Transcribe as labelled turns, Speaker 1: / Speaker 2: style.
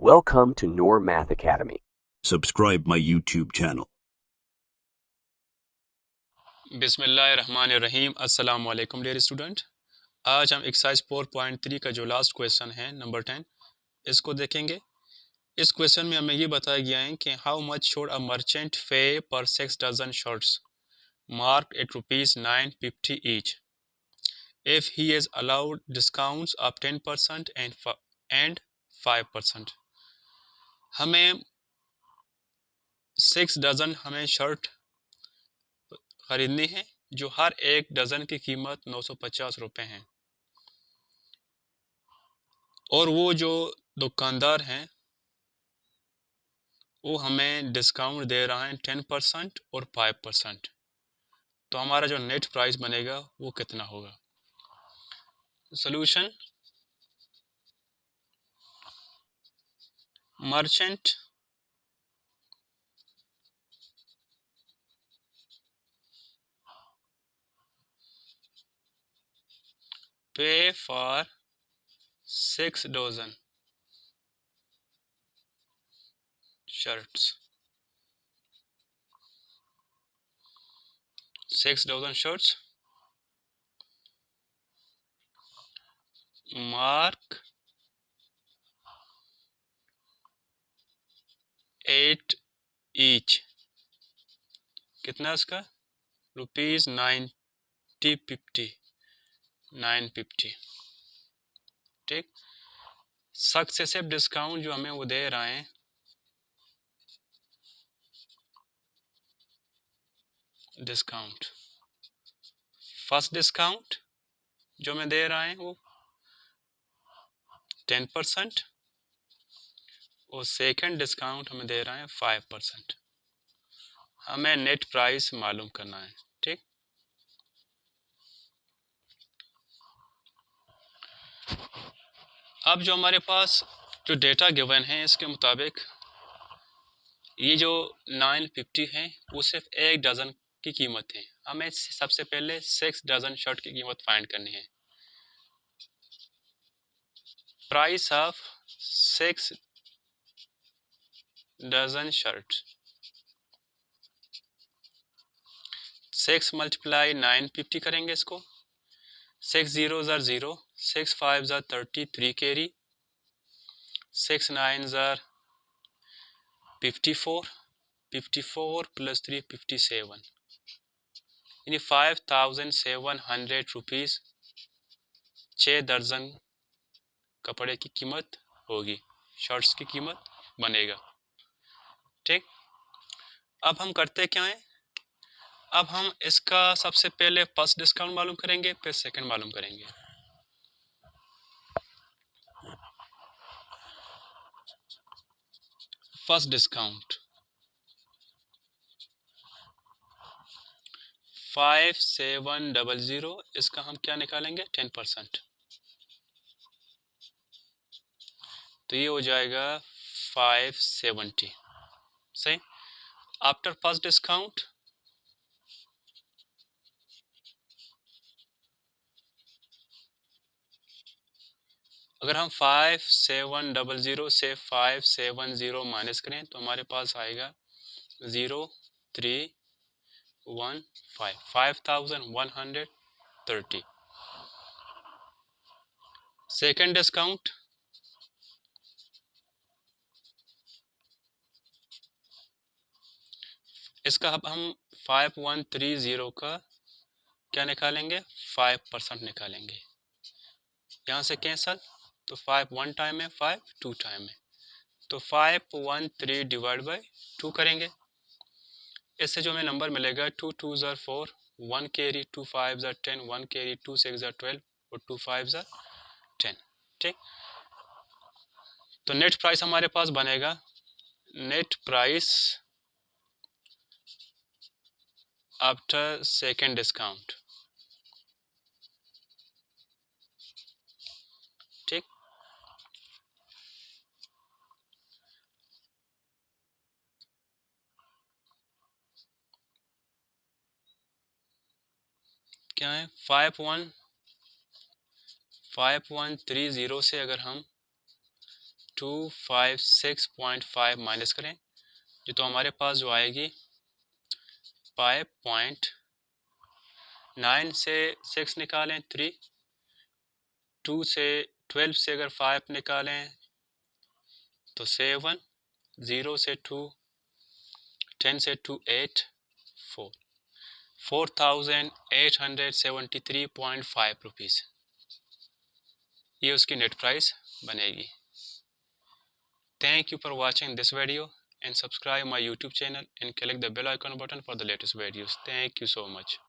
Speaker 1: Welcome to Noor Math Academy.
Speaker 2: Subscribe my YouTube channel.
Speaker 3: बिस्मिल्लाहिर्रहमानिर्रहीम। अस्सलाम वालेकुम डियर स्टूडेंट। आज हम एक्सरसाइज 4.3 का जो लास्ट क्वेश्चन है नंबर 10 इसको देखेंगे। इस क्वेश्चन में हमें ये बताया गया है कि how much should a merchant pay पर 6 dozen shirts marked at ₹950 each if he is allowed discounts of 10% and 5%। हमें 6 डजन हमें शर्ट खरीदनी है जो हर एक डजन की कीमत 950 रुपये है, और वो जो दुकानदार हैं वो हमें डिस्काउंट दे रहा है 10% और 5%। तो हमारा जो नेट प्राइस बनेगा वो कितना होगा। Solution, merchant pay for 6 dozen shirts, 6 dozen shirts mark 8 each, कितना इसका ₹950। ठीक, सक्सेसिव डिस्काउंट जो हमें वो दे रहे हैं डिस्काउंट, फर्स्ट डिस्काउंट जो हमें दे रहा है वो 10% और सेकंड डिस्काउंट हमें दे रहा है 5%। हमें नेट प्राइस मालूम करना है। ठीक, अब जो हमारे पास जो डेटा गिवन है इसके मुताबिक ये जो 950 है वो सिर्फ एक डज़न की कीमत है। हमें सबसे पहले 6 डज़न शर्ट की कीमत फाइंड करनी है। Price of 6 dozen shirt, 6 multiply 950 करेंगे इसको, 6 ज़ीरो ज़ार 0, 6 5 ज़ार 33 कैरी, 6 9 ज़ार 54, 54 प्लस 3 57, यानी 5700 रुपीज़ 6 दर्जन कपड़े की कीमत होगी, शर्ट्स की कीमत बनेगा। ठीक, अब हम करते क्या हैं, अब हम इसका सबसे पहले फर्स्ट डिस्काउंट मालूम करेंगे, फिर सेकंड मालूम करेंगे। फर्स्ट डिस्काउंट 5700, इसका हम क्या निकालेंगे 10%, तो ये हो जाएगा 570। सही, आफ्टर फर्स्ट डिस्काउंट अगर हम 5700 से 570 माइनस करें तो हमारे पास आएगा 0315, 5130। सेकेंड डिस्काउंट इसका अब हम 5130 का क्या निकालेंगे 5% निकालेंगे, यहाँ से कैंसल, तो 5 1 टाइम है, 5 2 टाइम है, तो 513 डिवाइड बाई 2 करेंगे। इससे जो हमें नंबर मिलेगा 2 2 ज़ार 4, 1 कैरी, 2 5 ज़ार 10, 1 कैरी, 2 6 ज़ार 12 और 2 5 ज़ार 10। ठीक, तो नेट प्राइस हमारे पास बनेगा, net price after second discount. ठीक, क्या है 5130 से अगर हम 256.5 माइनस करें जो तो हमारे पास जो आएगी 5.9 से 6 निकालें 3, 2 से 12 से अगर 5 निकालें तो 7, 0 से 2, 10 से 2 8, 4, 4873.5 रुपीज़ ये उसकी नेट प्राइस बनेगी। Thank you for watching this video and subscribe my YouTube channel and click the bell icon button for the latest videos. Thank you so much.